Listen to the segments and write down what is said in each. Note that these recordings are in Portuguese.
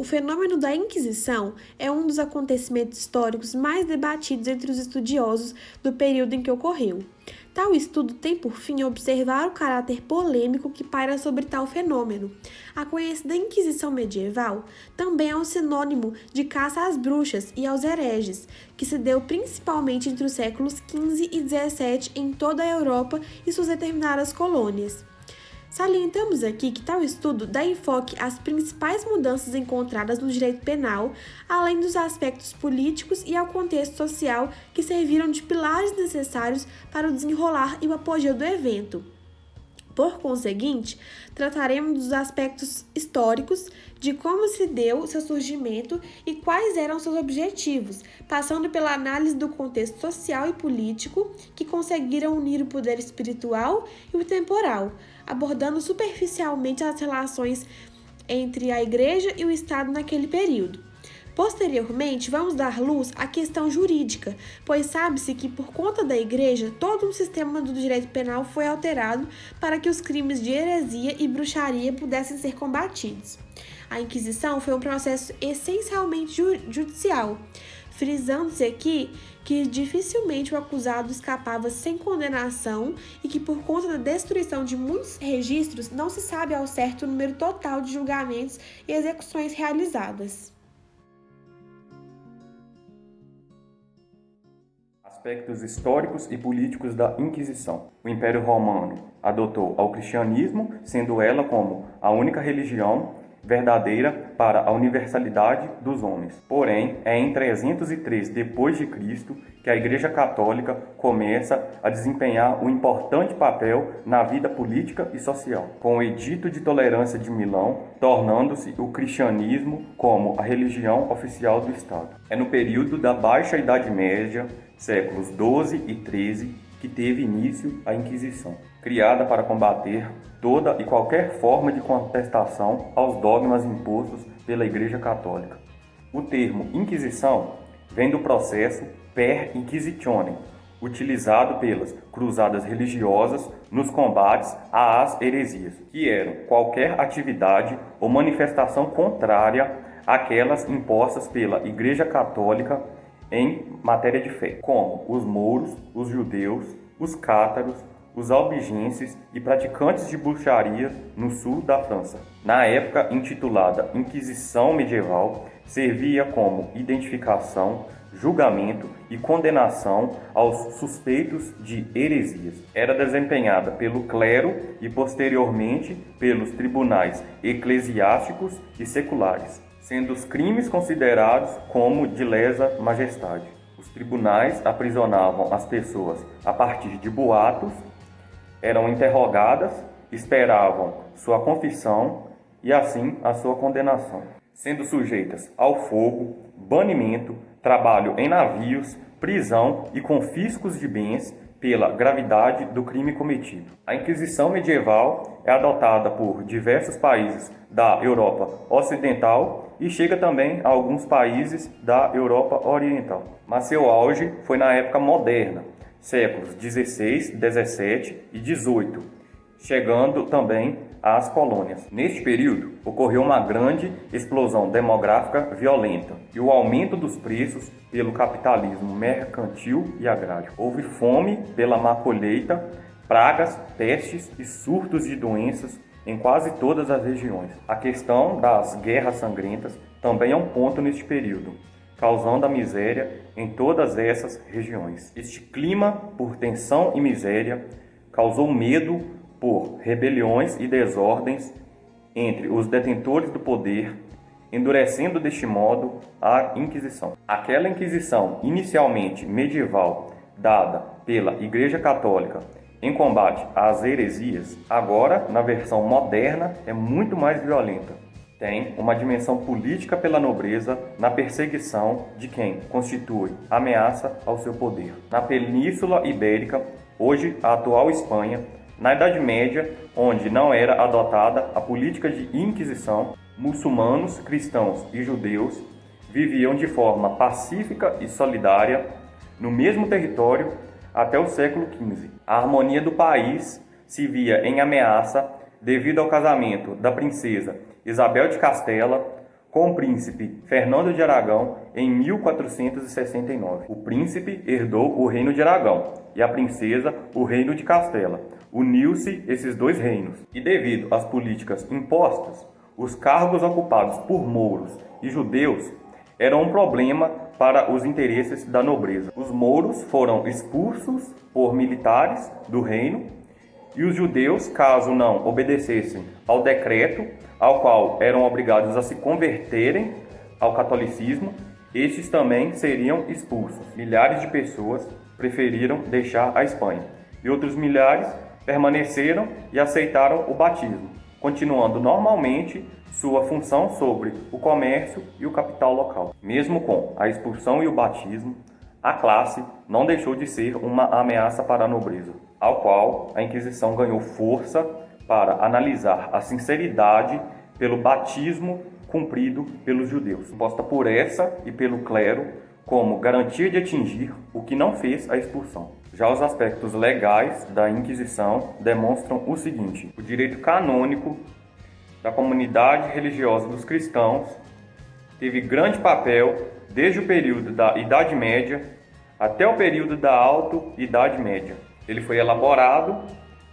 O fenômeno da Inquisição é um dos acontecimentos históricos mais debatidos entre os estudiosos do período em que ocorreu. Tal estudo tem por fim observar o caráter polêmico que paira sobre tal fenômeno. A conhecida Inquisição medieval também é um sinônimo de caça às bruxas e aos hereges, que se deu principalmente entre os séculos XV e XVII em toda a Europa e suas determinadas colônias. Salientamos aqui que tal estudo dá enfoque às principais mudanças encontradas no direito penal, além dos aspectos políticos e ao contexto social que serviram de pilares necessários para o desenrolar e o apogeu do evento. Por conseguinte, trataremos dos aspectos históricos, de como se deu seu surgimento e quais eram seus objetivos, passando pela análise do contexto social e político que conseguiram unir o poder espiritual e o temporal, abordando superficialmente as relações entre a Igreja e o Estado naquele período. Posteriormente, vamos dar luz à questão jurídica, pois sabe-se que, por conta da Igreja, todo um sistema do direito penal foi alterado para que os crimes de heresia e bruxaria pudessem ser combatidos. A Inquisição foi um processo essencialmente judicial, frisando-se aqui que dificilmente o acusado escapava sem condenação e que, por conta da destruição de muitos registros, não se sabe ao certo o número total de julgamentos e execuções realizadas. Aspectos históricos e políticos da Inquisição. O Império Romano adotou ao cristianismo, sendo ela como a única religião verdadeira para a universalidade dos homens. Porém, é em 303 d.C. que a Igreja Católica começa a desempenhar um importante papel na vida política e social, com o Edito de Tolerância de Milão, tornando-se o cristianismo como a religião oficial do Estado. É no período da Baixa Idade Média, séculos 12 e 13, que teve início a Inquisição, criada para combater toda e qualquer forma de contestação aos dogmas impostos pela Igreja Católica. O termo Inquisição vem do processo per inquisitionem, utilizado pelas cruzadas religiosas nos combates às heresias, que eram qualquer atividade ou manifestação contrária àquelas impostas pela Igreja Católica em matéria de fé, como os mouros, os judeus, os cátaros, os albigenses e praticantes de bruxaria no sul da França. Na época intitulada Inquisição Medieval, servia como identificação, julgamento e condenação aos suspeitos de heresias. Era desempenhada pelo clero e posteriormente pelos tribunais eclesiásticos e seculares, sendo os crimes considerados como de lesa majestade. Os tribunais aprisionavam as pessoas a partir de boatos, eram interrogadas, esperavam sua confissão e assim a sua condenação, sendo sujeitas ao fogo, banimento, trabalho em navios, prisão e confiscos de bens pela gravidade do crime cometido. A Inquisição medieval é adotada por diversos países da Europa Ocidental e chega também a alguns países da Europa Oriental. Mas seu auge foi na época moderna, séculos XVI, XVII e XVIII, chegando também às colônias. Neste período, ocorreu uma grande explosão demográfica violenta e o aumento dos preços pelo capitalismo mercantil e agrário. Houve fome pela má colheita, pragas, pestes e surtos de doenças em quase todas as regiões. A questão das guerras sangrentas também é um ponto neste período, causando a miséria em todas essas regiões. Este clima por tensão e miséria causou medo por rebeliões e desordens entre os detentores do poder, endurecendo deste modo a Inquisição. Aquela Inquisição inicialmente medieval, dada pela Igreja Católica em combate às heresias, agora, na versão moderna, é muito mais violenta. Tem uma dimensão política pela nobreza na perseguição de quem constitui ameaça ao seu poder. Na Península Ibérica, hoje a atual Espanha, na Idade Média, onde não era adotada a política de Inquisição, muçulmanos, cristãos e judeus viviam de forma pacífica e solidária no mesmo território até o século XV. A harmonia do país se via em ameaça devido ao casamento da princesa Isabel de Castela com o príncipe Fernando de Aragão em 1469. O príncipe herdou o reino de Aragão e a princesa o reino de Castela. Uniu-se esses dois reinos. E devido às políticas impostas, os cargos ocupados por mouros e judeus eram um problema para os interesses da nobreza. Os mouros foram expulsos por militares do reino e os judeus, caso não obedecessem ao decreto ao qual eram obrigados a se converterem ao catolicismo, estes também seriam expulsos. Milhares de pessoas preferiram deixar a Espanha e outros milhares permaneceram e aceitaram o batismo, continuando normalmente sua função sobre o comércio e o capital local. Mesmo com a expulsão e o batismo, a classe não deixou de ser uma ameaça para a nobreza, ao qual a Inquisição ganhou força para analisar a sinceridade pelo batismo cumprido pelos judeus, imposta por essa e pelo clero como garantia de atingir o que não fez a expulsão. Já os aspectos legais da Inquisição demonstram o seguinte: o direito canônico da comunidade religiosa dos cristãos teve grande papel desde o período da Idade Média até o período da Alta Idade Média. Ele foi elaborado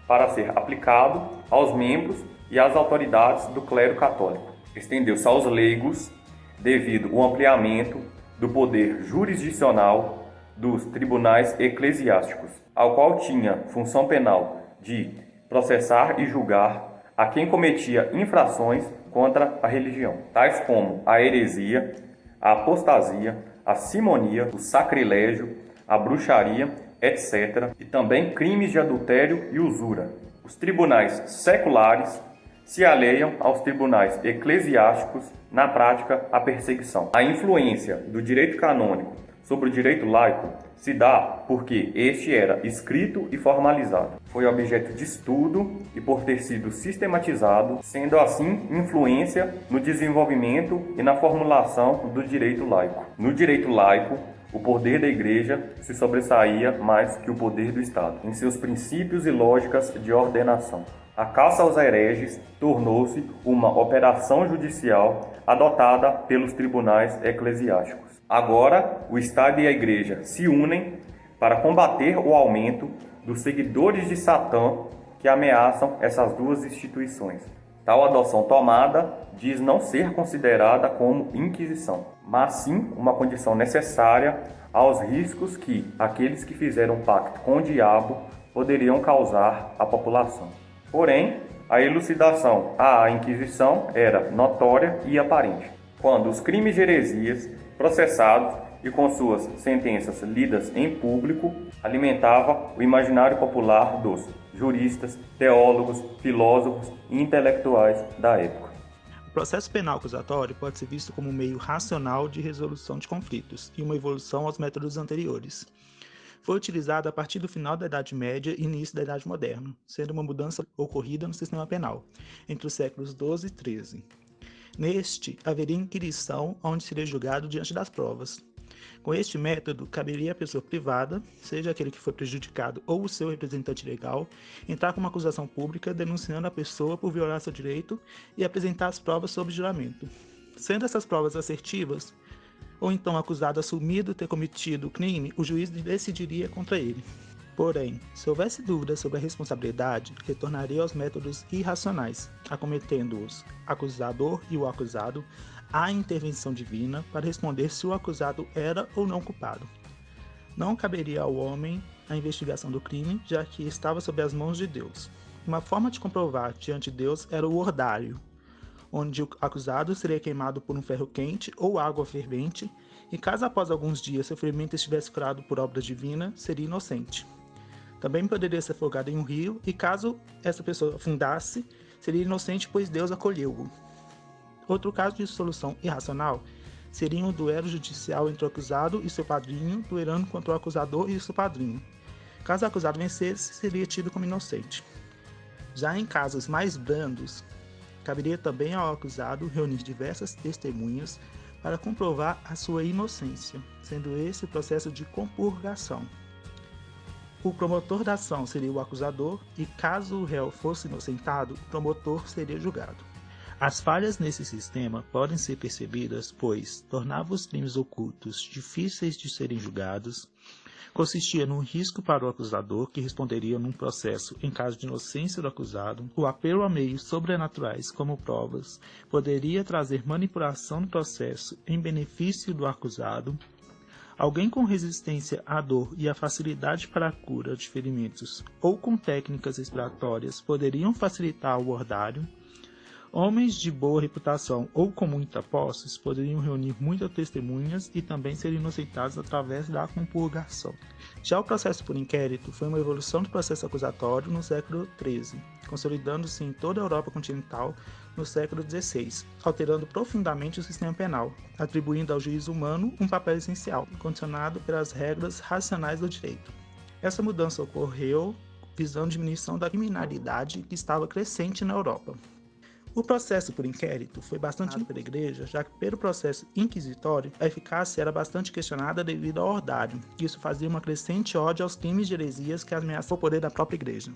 para ser aplicado aos membros e às autoridades do clero católico. Estendeu-se aos leigos devido ao ampliamento do poder jurisdicional dos tribunais eclesiásticos, ao qual tinha função penal de processar e julgar a quem cometia infrações contra a religião, tais como a heresia, a apostasia, a simonia, o sacrilégio, a bruxaria, etc., e também crimes de adultério e usura. Os tribunais seculares se alheiam aos tribunais eclesiásticos na prática à perseguição. A influência do direito canônico sobre o direito laico se dá porque este era escrito e formalizado. Foi objeto de estudo e por ter sido sistematizado, sendo assim influência no desenvolvimento e na formulação do direito laico. No direito laico, o poder da Igreja se sobressaía mais que o poder do Estado, em seus princípios e lógicas de ordenação. A caça aos hereges tornou-se uma operação judicial adotada pelos tribunais eclesiásticos. Agora, o Estado e a Igreja se unem para combater o aumento dos seguidores de Satã que ameaçam essas duas instituições. Tal adoção tomada diz não ser considerada como inquisição, mas sim uma condição necessária aos riscos que aqueles que fizeram pacto com o diabo poderiam causar à população. Porém, a elucidação à Inquisição era notória e aparente. Quando os crimes de heresias processados e com suas sentenças lidas em público alimentava o imaginário popular dos juristas, teólogos, filósofos e intelectuais da época. O processo penal acusatório pode ser visto como um meio racional de resolução de conflitos e uma evolução aos métodos anteriores. Foi utilizado a partir do final da Idade Média e início da Idade Moderna, sendo uma mudança ocorrida no sistema penal, entre os séculos XII e XIII. Neste, haveria inquirição, onde seria julgado diante das provas. Com este método, caberia à pessoa privada, seja aquele que foi prejudicado ou o seu representante legal, entrar com uma acusação pública denunciando a pessoa por violar seu direito e apresentar as provas sob juramento. Sendo essas provas assertivas, ou então o acusado assumido ter cometido o crime, o juiz decidiria contra ele. Porém, se houvesse dúvidas sobre a responsabilidade, retornaria aos métodos irracionais, acometendo-os acusador e o acusado à intervenção divina para responder se o acusado era ou não culpado. Não caberia ao homem a investigação do crime, já que estava sob as mãos de Deus. Uma forma de comprovar diante de Deus era o ordário, onde o acusado seria queimado por um ferro quente ou água fervente, e caso após alguns dias seu ferimento estivesse curado por obra divina, seria inocente. Também poderia ser afogado em um rio, e caso essa pessoa afundasse, seria inocente, pois Deus acolheu-o. Outro caso de solução irracional seria um duelo judicial entre o acusado e seu padrinho, duelando contra o acusador e seu padrinho. Caso o acusado vencesse, seria tido como inocente. Já em casos mais brandos, caberia também ao acusado reunir diversas testemunhas para comprovar a sua inocência, sendo esse o processo de compurgação. O promotor da ação seria o acusador e, caso o réu fosse inocentado, o promotor seria julgado. As falhas nesse sistema podem ser percebidas, pois tornava os crimes ocultos difíceis de serem julgados, consistia no risco para o acusador, que responderia num processo em caso de inocência do acusado, o apelo a meios sobrenaturais como provas poderia trazer manipulação no processo em benefício do acusado, alguém com resistência à dor e a facilidade para a cura de ferimentos ou com técnicas respiratórias poderiam facilitar o ordário, homens de boa reputação ou com muita posses poderiam reunir muitas testemunhas e também ser inocentados através da compurgação. Já o processo por inquérito foi uma evolução do processo acusatório no século XIII, consolidando-se em toda a Europa continental no século XVI, alterando profundamente o sistema penal, atribuindo ao juiz humano um papel essencial, condicionado pelas regras racionais do direito. Essa mudança ocorreu visando diminuição da criminalidade que estava crescente na Europa. O processo por inquérito foi bastante pela Igreja, já que pelo processo inquisitório a eficácia era bastante questionada devido ao ordário. Isso fazia uma crescente ódio aos crimes de heresias que ameaçavam o poder da própria Igreja.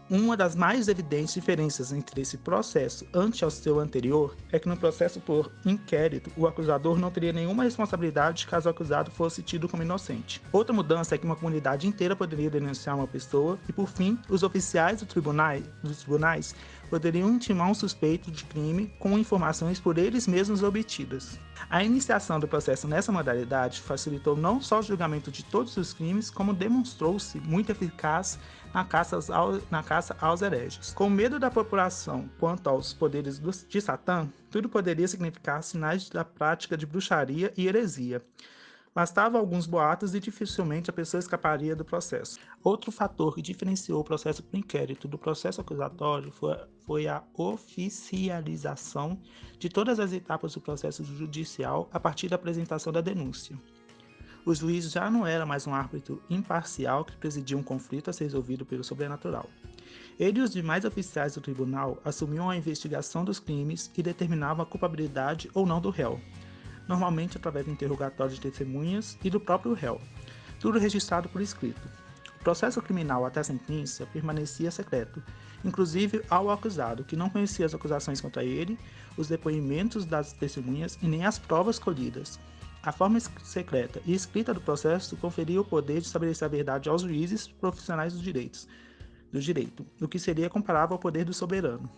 Uma das mais evidentes diferenças entre esse processo ante ao seu anterior é que no processo por inquérito o acusador não teria nenhuma responsabilidade caso o acusado fosse tido como inocente. Outra mudança é que uma comunidade inteira poderia denunciar uma pessoa e, por fim, os oficiais dos tribunais poderiam intimar um suspeito de crime com informações por eles mesmos obtidas. A iniciação do processo nessa modalidade facilitou não só o julgamento de todos os crimes, como demonstrou-se muito eficaz na caça aos hereges. Com medo da população quanto aos poderes de Satã, tudo poderia significar sinais da prática de bruxaria e heresia. Bastava alguns boatos e dificilmente a pessoa escaparia do processo. Outro fator que diferenciou o processo por inquérito do processo acusatório foi a oficialização de todas as etapas do processo judicial a partir da apresentação da denúncia. O juiz já não era mais um árbitro imparcial que presidia um conflito a ser resolvido pelo sobrenatural. Ele e os demais oficiais do tribunal assumiam a investigação dos crimes e determinavam a culpabilidade ou não do réu, normalmente através do interrogatório de testemunhas e do próprio réu, tudo registrado por escrito. O processo criminal até a sentença permanecia secreto, inclusive ao acusado, que não conhecia as acusações contra ele, os depoimentos das testemunhas e nem as provas colhidas. A forma secreta e escrita do processo conferia o poder de estabelecer a verdade aos juízes profissionais do direito, o que seria comparável ao poder do soberano.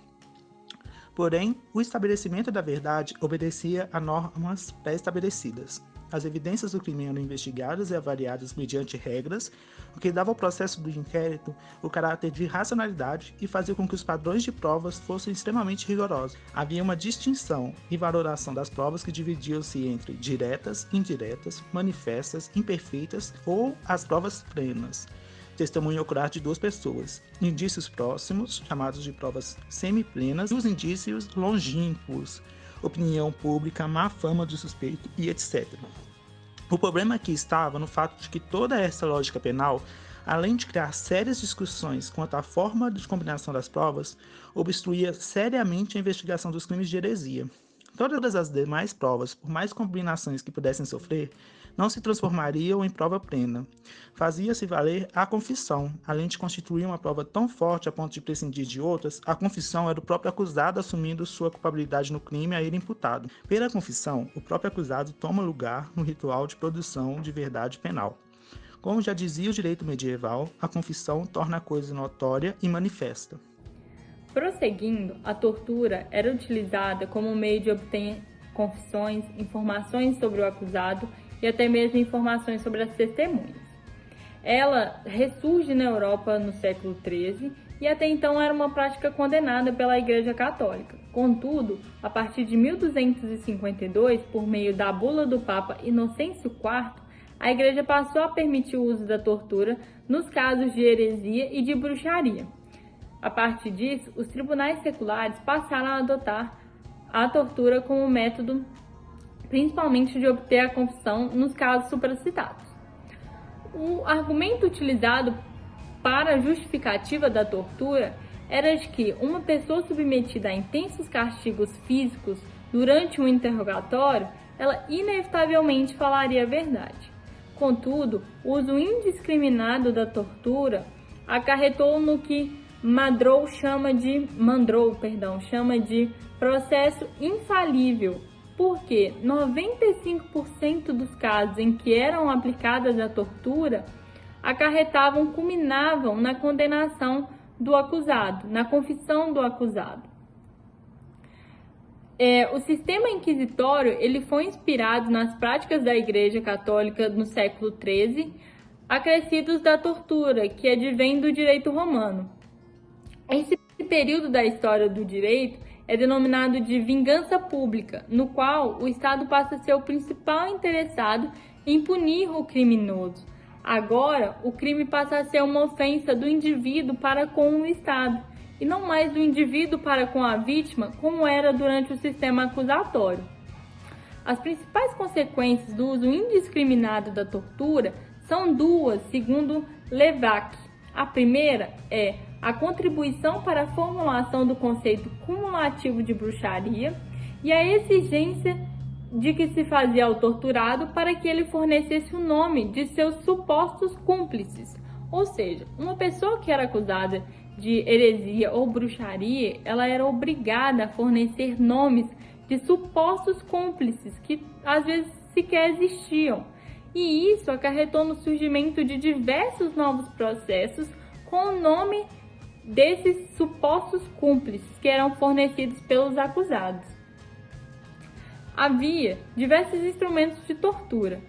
Porém, o estabelecimento da verdade obedecia a normas pré-estabelecidas. As evidências do crime eram investigadas e avaliadas mediante regras, o que dava ao processo do inquérito o caráter de racionalidade e fazia com que os padrões de provas fossem extremamente rigorosos. Havia uma distinção e valoração das provas que dividiam-se entre diretas, indiretas, manifestas, imperfeitas ou as provas plenas. Testemunho ocular de duas pessoas, indícios próximos, chamados de provas semiplenas, e os indícios longínquos, opinião pública, má fama do suspeito e etc. O problema aqui estava no fato de que toda essa lógica penal, além de criar sérias discussões quanto à forma de combinação das provas, obstruía seriamente a investigação dos crimes de heresia. Todas as demais provas, por mais combinações que pudessem sofrer, não se transformariam em prova plena. Fazia-se valer a confissão. Além de constituir uma prova tão forte a ponto de prescindir de outras, a confissão era o próprio acusado assumindo sua culpabilidade no crime a ele imputado. Pela confissão, o próprio acusado toma lugar no ritual de produção de verdade penal. Como já dizia o direito medieval, a confissão torna a coisa notória e manifesta. Prosseguindo, a tortura era utilizada como meio de obter confissões, informações sobre o acusado e até mesmo informações sobre as testemunhas. Ela ressurge na Europa no século XIII e até então era uma prática condenada pela Igreja Católica. Contudo, a partir de 1252, por meio da bula do Papa Inocêncio IV, a Igreja passou a permitir o uso da tortura nos casos de heresia e de bruxaria. A partir disso, os tribunais seculares passaram a adotar a tortura como método, principalmente de obter a confissão nos casos supracitados. O argumento utilizado para a justificativa da tortura era de que uma pessoa submetida a intensos castigos físicos durante um interrogatório, ela inevitavelmente falaria a verdade. Contudo, o uso indiscriminado da tortura acarretou no que Mandrou chama de processo infalível, porque 95% dos casos em que eram aplicadas a tortura culminavam na condenação do acusado, na confissão do acusado. O sistema inquisitório ele foi inspirado nas práticas da Igreja Católica no século XIII, acrescidos da tortura, que advém do direito romano. Esse período da história do direito é denominado de vingança pública, no qual o Estado passa a ser o principal interessado em punir o criminoso. Agora, o crime passa a ser uma ofensa do indivíduo para com o Estado, e não mais do indivíduo para com a vítima, como era durante o sistema acusatório. As principais consequências do uso indiscriminado da tortura são duas, segundo Levaque. A primeira é a contribuição para a formulação do conceito cumulativo de bruxaria e a exigência de que se fazia ao torturado para que ele fornecesse o nome de seus supostos cúmplices. Ou seja, uma pessoa que era acusada de heresia ou bruxaria, ela era obrigada a fornecer nomes de supostos cúmplices que às vezes sequer existiam. E isso acarretou no surgimento de diversos novos processos com o nome desses supostos cúmplices que eram fornecidos pelos acusados. Havia diversos instrumentos de tortura.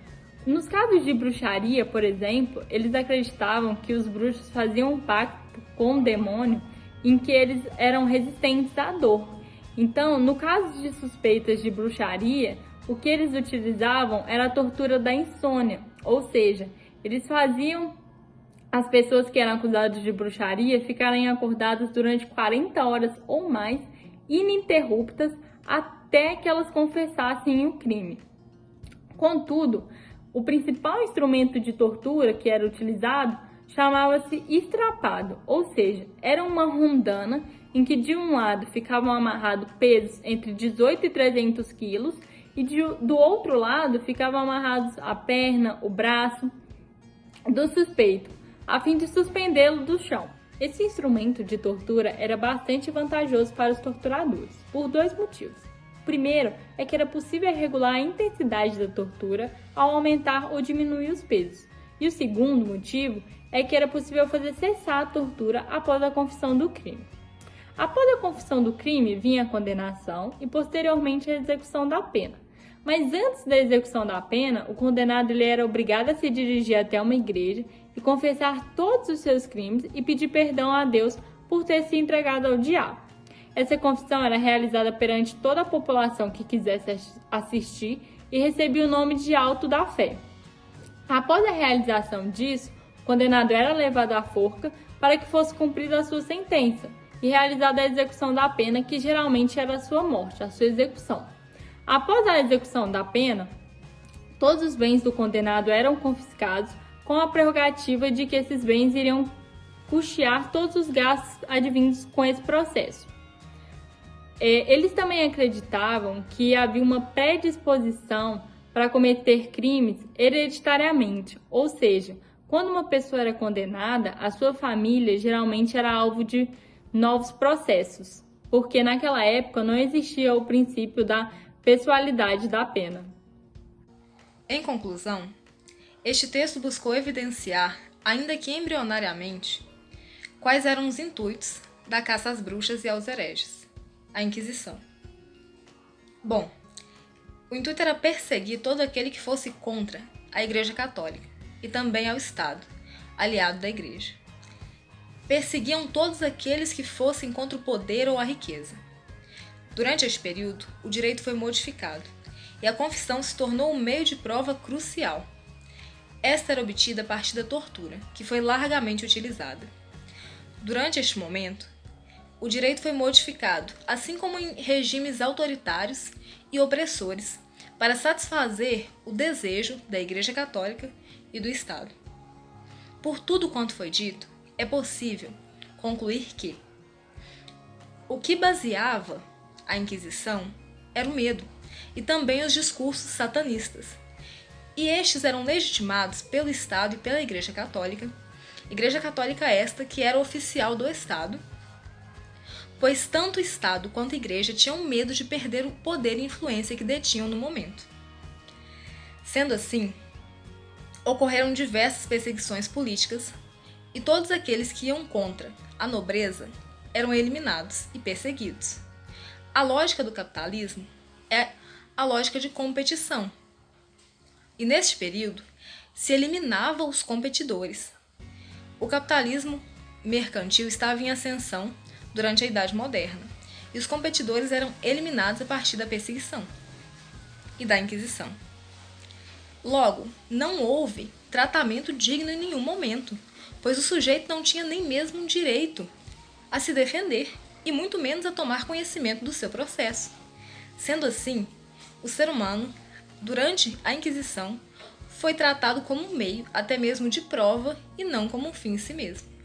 Nos casos de bruxaria, por exemplo, eles acreditavam que os bruxos faziam um pacto com o demônio em que eles eram resistentes à dor. Então, no caso de suspeitas de bruxaria, o que eles utilizavam era a tortura da insônia, ou seja, eles faziam as pessoas que eram acusadas de bruxaria ficarem acordadas durante 40 horas ou mais, ininterruptas, até que elas confessassem o crime. Contudo, o principal instrumento de tortura que era utilizado chamava-se estrapado, ou seja, era uma rondana em que de um lado ficavam amarrados pesos entre 18 e 300 quilos e do outro lado ficavam amarrados a perna, o braço do suspeito, a fim de suspendê-lo do chão. Esse instrumento de tortura era bastante vantajoso para os torturadores, por dois motivos. O primeiro é que era possível regular a intensidade da tortura ao aumentar ou diminuir os pesos. E o segundo motivo é que era possível fazer cessar a tortura após a confissão do crime. Após a confissão do crime vinha a condenação e posteriormente a execução da pena. Mas antes da execução da pena, o condenado ele era obrigado a se dirigir até uma igreja e confessar todos os seus crimes e pedir perdão a Deus por ter se entregado ao diabo. Essa confissão era realizada perante toda a população que quisesse assistir e recebia o nome de auto da fé. Após a realização disso, o condenado era levado à forca para que fosse cumprida a sua sentença e realizada a execução da pena, que geralmente era a sua morte, a sua execução. Após a execução da pena, todos os bens do condenado eram confiscados com a prerrogativa de que esses bens iriam custear todos os gastos advindos com esse processo. Eles também acreditavam que havia uma predisposição para cometer crimes hereditariamente, ou seja, quando uma pessoa era condenada, a sua família geralmente era alvo de novos processos, porque naquela época não existia o princípio da pessoalidade da pena. Em conclusão, este texto buscou evidenciar, ainda que embrionariamente, quais eram os intuitos da caça às bruxas e aos hereges, a Inquisição. Bom, o intuito era perseguir todo aquele que fosse contra a Igreja Católica e também ao Estado, aliado da Igreja. Perseguiam todos aqueles que fossem contra o poder ou a riqueza. Durante este período, o direito foi modificado e a confissão se tornou um meio de prova crucial. Esta era obtida a partir da tortura, que foi largamente utilizada. Durante este momento, o direito foi modificado, assim como em regimes autoritários e opressores, para satisfazer o desejo da Igreja Católica e do Estado. Por tudo quanto foi dito, é possível concluir que o que baseava a Inquisição era o medo e também os discursos satanistas. E estes eram legitimados pelo Estado e pela Igreja Católica Igreja Católica esta que era oficial do Estado, pois tanto o Estado quanto a Igreja tinham medo de perder o poder e influência que detinham no momento. Sendo assim, ocorreram diversas perseguições políticas e todos aqueles que iam contra a nobreza eram eliminados e perseguidos. A lógica do capitalismo é a lógica de competição. E neste período, se eliminava os competidores. O capitalismo mercantil estava em ascensão durante a Idade Moderna, e os competidores eram eliminados a partir da perseguição e da Inquisição. Logo, não houve tratamento digno em nenhum momento, pois o sujeito não tinha nem mesmo direito a se defender, e muito menos a tomar conhecimento do seu processo. Sendo assim, o ser humano, durante a Inquisição, foi tratado como um meio até mesmo de prova e não como um fim em si mesmo.